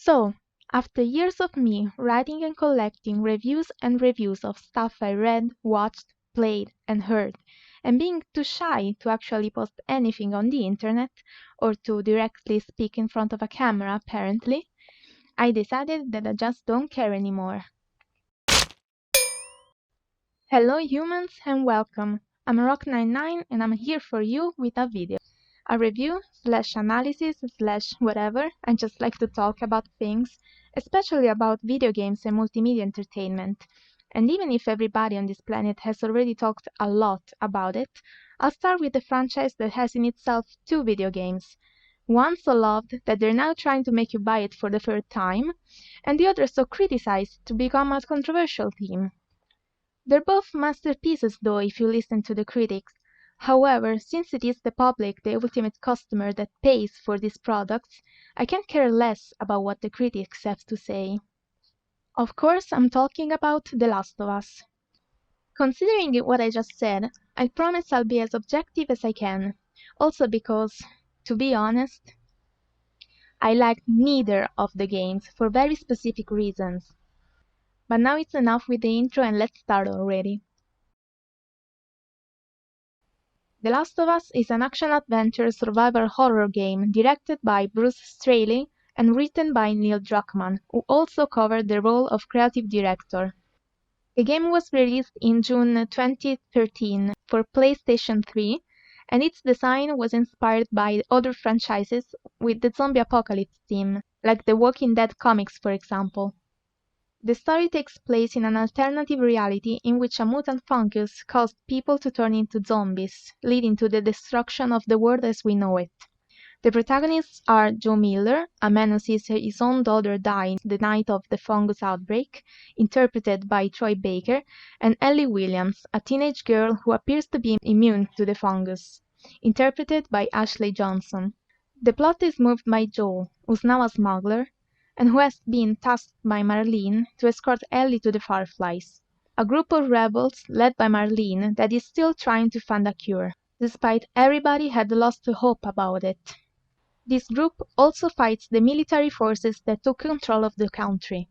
So, after years of me writing and collecting reviews and reviews of stuff I read, watched, played, and heard, and being too shy to actually post anything on the internet, or to directly speak in front of a camera apparently, I decided that I just don't care anymore. Hello humans and welcome. I'm Rock99 and I'm here for you with a video. A review slash analysis slash whatever. I just like to talk about things, especially about video games and multimedia entertainment. And even if everybody on this planet has already talked a lot about it, I'll start with the franchise that has in itself two video games. One so loved that they're now trying to make you buy it for the third time, and the other so criticized to become a controversial theme. They're both masterpieces though if you listen to the critics. However, since it is the public, the ultimate customer, that pays for these products, I can care less about what the critics have to say. Of course, I'm talking about The Last of Us. Considering what I just said, I promise I'll be as objective as I can. Also because, to be honest, I liked neither of the games for very specific reasons. But now it's enough with the intro and let's start already. The Last of Us is an action-adventure survival horror game directed by Bruce Straley and written by Neil Druckmann, who also covered the role of creative director. The game was released in June 2013 for PlayStation 3, and its design was inspired by other franchises with the zombie apocalypse theme, like the Walking Dead comics for example. The story takes place in an alternative reality in which a mutant fungus caused people to turn into zombies, leading to the destruction of the world as we know it. The protagonists are Joe Miller, a man who sees his own daughter die the night of the fungus outbreak, interpreted by Troy Baker, and Ellie Williams, a teenage girl who appears to be immune to the fungus, interpreted by Ashley Johnson. The plot is moved by Joel, who's now a smuggler, and who has been tasked by Marlene to escort Ellie to the Fireflies, a group of rebels led by Marlene that is still trying to find a cure, despite everybody had lost hope about it. This group also fights the military forces that took control of the country.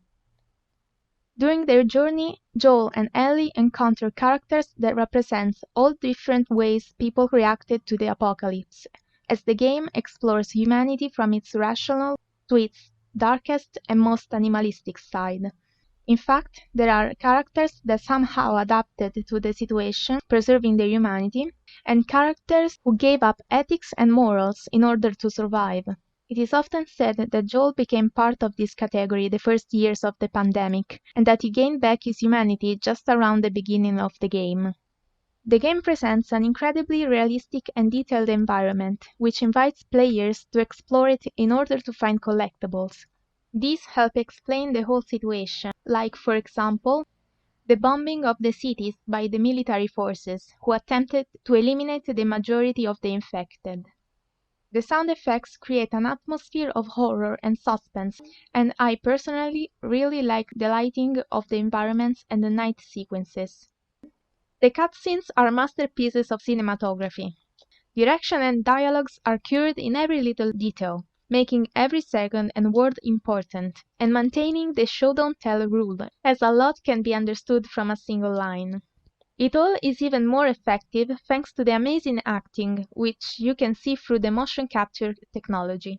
During their journey, Joel and Ellie encounter characters that represent all different ways people reacted to the apocalypse, as the game explores humanity from its rational to its darkest and most animalistic side. In fact, there are characters that somehow adapted to the situation, preserving their humanity, and characters who gave up ethics and morals in order to survive. It is often said that Joel became part of this category the first years of the pandemic, and that he gained back his humanity just around the beginning of the game. The game presents an incredibly realistic and detailed environment, which invites players to explore it in order to find collectibles. These help explain the whole situation, like, for example, the bombing of the cities by the military forces, who attempted to eliminate the majority of the infected. The sound effects create an atmosphere of horror and suspense, and I personally really like the lighting of the environments and the night sequences. The cutscenes are masterpieces of cinematography. Direction and dialogues are cured in every little detail, making every second and word important, and maintaining the show-don't-tell rule, as a lot can be understood from a single line. It all is even more effective thanks to the amazing acting, which you can see through the motion capture technology.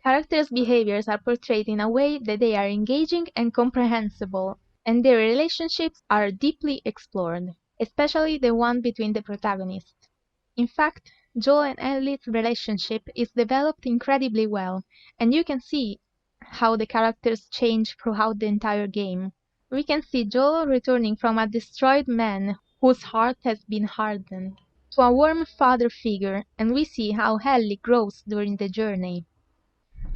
Characters' behaviors are portrayed in a way that they are engaging and comprehensible, and their relationships are deeply explored, especially the one between the protagonists. In fact, Joel and Ellie's relationship is developed incredibly well, and you can see how the characters change throughout the entire game. We can see Joel returning from a destroyed man whose heart has been hardened to a warm father figure, and we see how Ellie grows during the journey.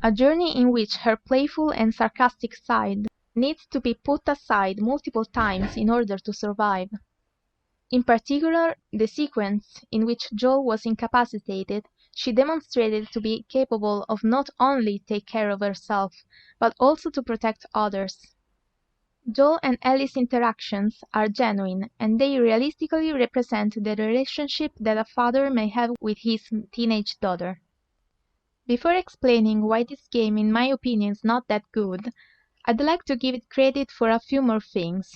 A journey in which her playful and sarcastic side needs to be put aside multiple times in order to survive. In particular, the sequence in which Joel was incapacitated, she demonstrated to be capable of not only take care of herself, but also to protect others. Joel and Ellie's interactions are genuine, and they realistically represent the relationship that a father may have with his teenage daughter. Before explaining why this game in my opinion is not that good, I'd like to give it credit for a few more things.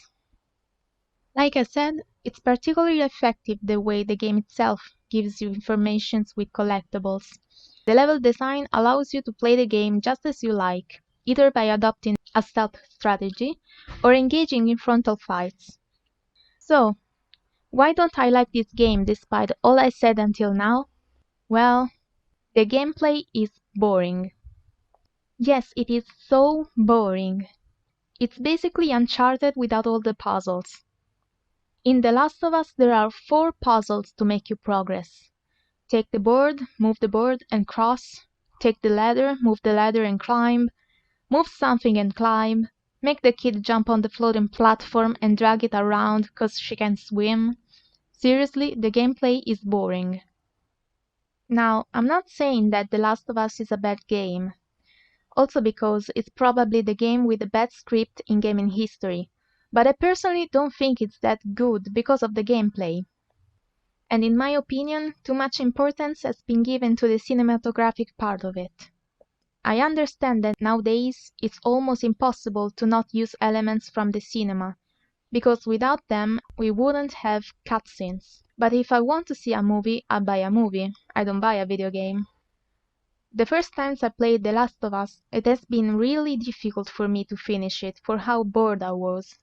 Like I said, it's particularly effective the way the game itself gives you information with collectibles. The level design allows you to play the game just as you like, either by adopting a stealth strategy or engaging in frontal fights. So, why don't I like this game despite all I said until now? Well, the gameplay is boring. Yes, it is so boring. It's basically Uncharted without all the puzzles. In The Last of Us, there are 4 puzzles to make you progress. Take the board, move the board, and cross. Take the ladder, move the ladder and climb. Move something and climb. Make the kid jump on the floating platform and drag it around 'cause she can swim. Seriously, the gameplay is boring. Now, I'm not saying that The Last of Us is a bad game, also because it's probably the game with the best script in gaming history, but I personally don't think it's that good because of the gameplay. And in my opinion, too much importance has been given to the cinematographic part of it. I understand that nowadays it's almost impossible to not use elements from the cinema, because without them we wouldn't have cutscenes. But if I want to see a movie, I buy a movie. I don't buy a video game. The first times I played The Last of Us, it has been really difficult for me to finish it for how bored I was.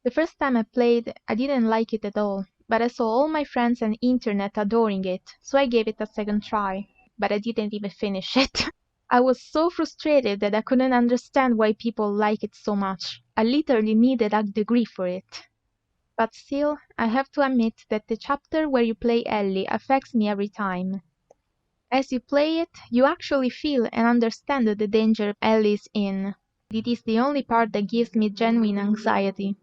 The first time I played, I didn't like it at all, but I saw all my friends and internet adoring it, so I gave it a second try, but I didn't even finish it. I was so frustrated that I couldn't understand why people like it so much. I literally needed a degree for it. But still, I have to admit that the chapter where you play Ellie affects me every time. As you play it, you actually feel and understand the danger Ellie is in. It is the only part that gives me genuine anxiety.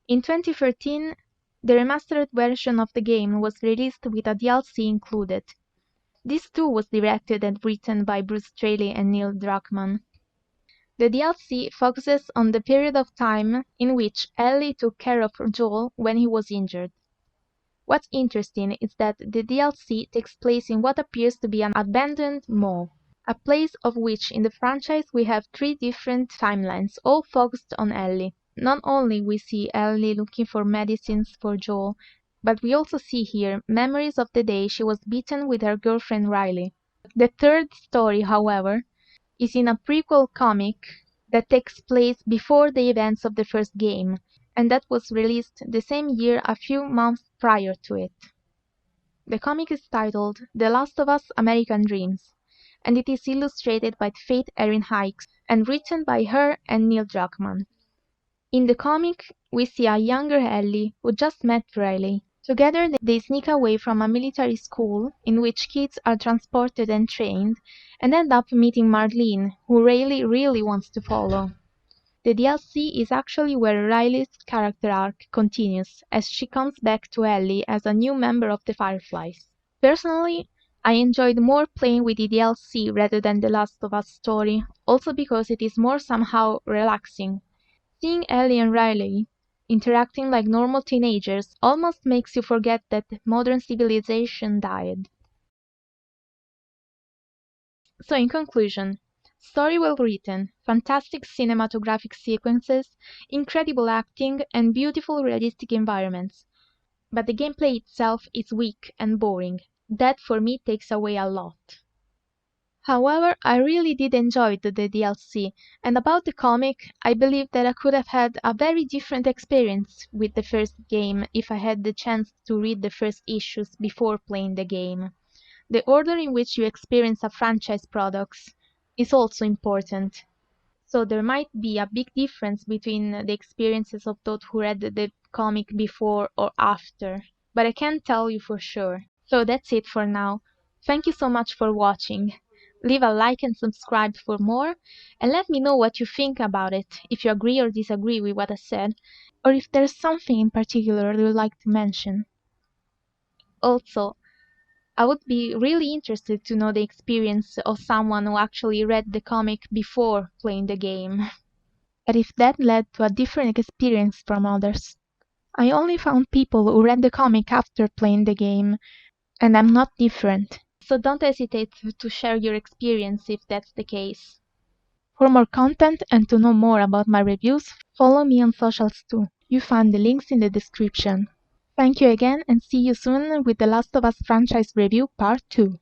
In 2013, the remastered version of the game was released with a DLC included. This too was directed and written by Bruce Straley and Neil Druckmann. The DLC focuses on the period of time in which Ellie took care of Joel when he was injured. What's interesting is that the DLC takes place in what appears to be an abandoned mall, a place of which in the franchise we have 3 different timelines, all focused on Ellie. Not only we see Ellie looking for medicines for Joel, but we also see here memories of the day she was beaten with her girlfriend Riley. The third story, however, is in a prequel comic that takes place before the events of the first game, and that was released the same year a few months prior to it. The comic is titled The Last of Us American Dreams, and it is illustrated by Faith Erin Hikes and written by her and Neil Druckmann. In the comic, we see a younger Ellie who just met Riley. Together they sneak away from a military school in which kids are transported and trained, and end up meeting Marlene, who Riley really wants to follow. The DLC is actually where Riley's character arc continues, as she comes back to Ellie as a new member of the Fireflies. Personally, I enjoyed more playing with the DLC rather than the Last of Us story, also because it is more somehow relaxing. Seeing Ellie and Riley interacting like normal teenagers almost makes you forget that modern civilization died. So in conclusion, story well written, fantastic cinematographic sequences, incredible acting, and beautiful realistic environments. But the gameplay itself is weak and boring. That for me takes away a lot. However, I really did enjoy the DLC, and about the comic, I believe that I could have had a very different experience with the first game if I had the chance to read the first issues before playing the game. The order in which you experience a franchise product is also important. So there might be a big difference between the experiences of those who read the comic before or after, but I can't tell you for sure. So that's it for now. Thank you so much for watching. Leave a like and subscribe for more, and let me know what you think about it, if you agree or disagree with what I said, or if there's something in particular you'd like to mention. Also, I would be really interested to know the experience of someone who actually read the comic before playing the game, and if that led to a different experience from others. I only found people who read the comic after playing the game, and I'm not different. So don't hesitate to share your experience if that's the case. For more content and to know more about my reviews, follow me on socials too. You find the links in the description. Thank you again and see you soon with The Last of Us franchise review part 2.